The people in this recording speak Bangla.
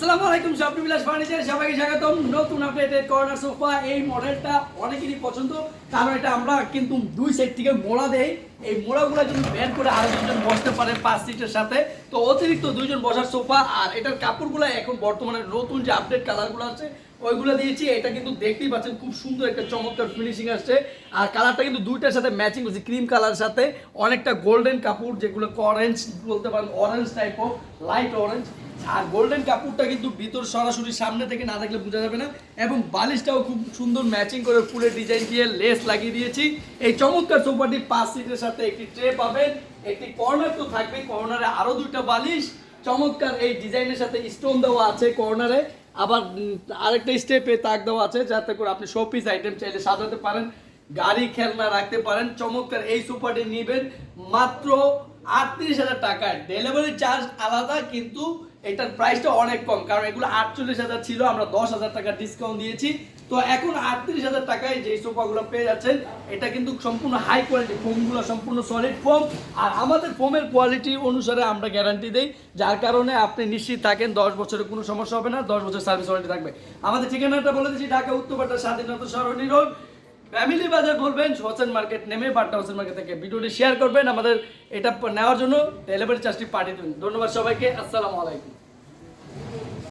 আসসালামু আলাইকুম স্বপ্নবিলাস ফার্নিচার সবাইকে স্বাগতম। নতুন আপডেটেড কর্নার সোফা। এই মডেলটা অনেকেরই পছন্দ, কারণ এটা আমরা কিন্তু দুই সাইড থেকে মোড়া দেই। এই মোড়াগুলো কিন্তু বের করে আরো দুজন বসতে পারে 5 সিটের সাথে, তো অতিরিক্ত দুইজন বসার সোফা। আর এটার কাপড়গুলো এখন বর্তমানে নতুন যে আপডেট কালারগুলো আছে ওইগুলো দিয়েছি। এটা কিন্তু দেখতেই পাচ্ছেন খুব সুন্দর একটা চমৎকার ফিনিশিং আসছে। আর কালারটা কিন্তু দুইটার সাথে ম্যাচিং করছে, ক্রিম কালার সাথে অনেকটা গোল্ডেন কাপড়, যেগুলো অরেঞ্জ বলতে পারেন, orange type of light orange. আর গোল্ডেন কাপড়টা কিন্তু ভিতর সরাসরি সামনে থেকে না দেখলে বোঝা যাবে না। এবং বালিশটাও খুব সুন্দর ম্যাচিং করে ফুলের ডিজাইন দিয়ে লেস লাগিয়ে দিয়েছি। এই চমৎকার সোফাটি 5 সিটের সাথে একটি ট্রে পাবেন, একটি কর্নার তো থাকবে, কর্নারে আরো দুইটা বালিশ চমৎকার এই ডিজাইনের সাথে স্টোন দেওয়া আছে কর্নারে। আবার আরেকটা স্টেপে তাক দেওয়া আছে, যাতে করে আপনি শোপিস আইটেম চাইলে সাজাতে পারেন, গাড়ি খেলনা রাখতে পারেন। চমৎকার এই সোফাটি নেবেন মাত্র 38,000 টাকায়। ডেলিভারি চার্জ আলাদা, কিন্তু এটার প্রাইসটা অনেক কম, কারণ এগুলো 48,000 ছিল, আমরা 10,000 টাকা ডিসকাউন্ট দিয়েছি। তো এখন 38,000 টাকায় যে সোফাগুলো পেয়ে যাচ্ছেন, এটা কিন্তু সম্পূর্ণ হাই কোয়ালিটি, ফোমগুলো সম্পূর্ণ সলিড ফোম। আর আমাদের ফোমের কোয়ালিটি অনুসারে আমরা গ্যারান্টি দেই, যার কারণে আপনি নিশ্চিত থাকেন 10 বছরের কোনো সমস্যা হবে না, 10 বছর সার্ভিস ওয়ারেন্টি থাকবে। আমাদের ঠিকানাটা বলে দিচ্ছি, ঢাকা উত্তরপাড়া স্বাধীনতা সরণি রোড, ফ্যামিলি বাজার বলবেন, হোসেন মার্কেট নেমে বাড্ডা হোসেন মার্কেট থেকে ভিডিওটি শেয়ার করবেন। আমাদের এটা নেওয়ার জন্য ডেলিভারি চার্জটি পাঠিয়ে দেবেন। ধন্যবাদ সবাইকে, আসসালামু আলাইকুম।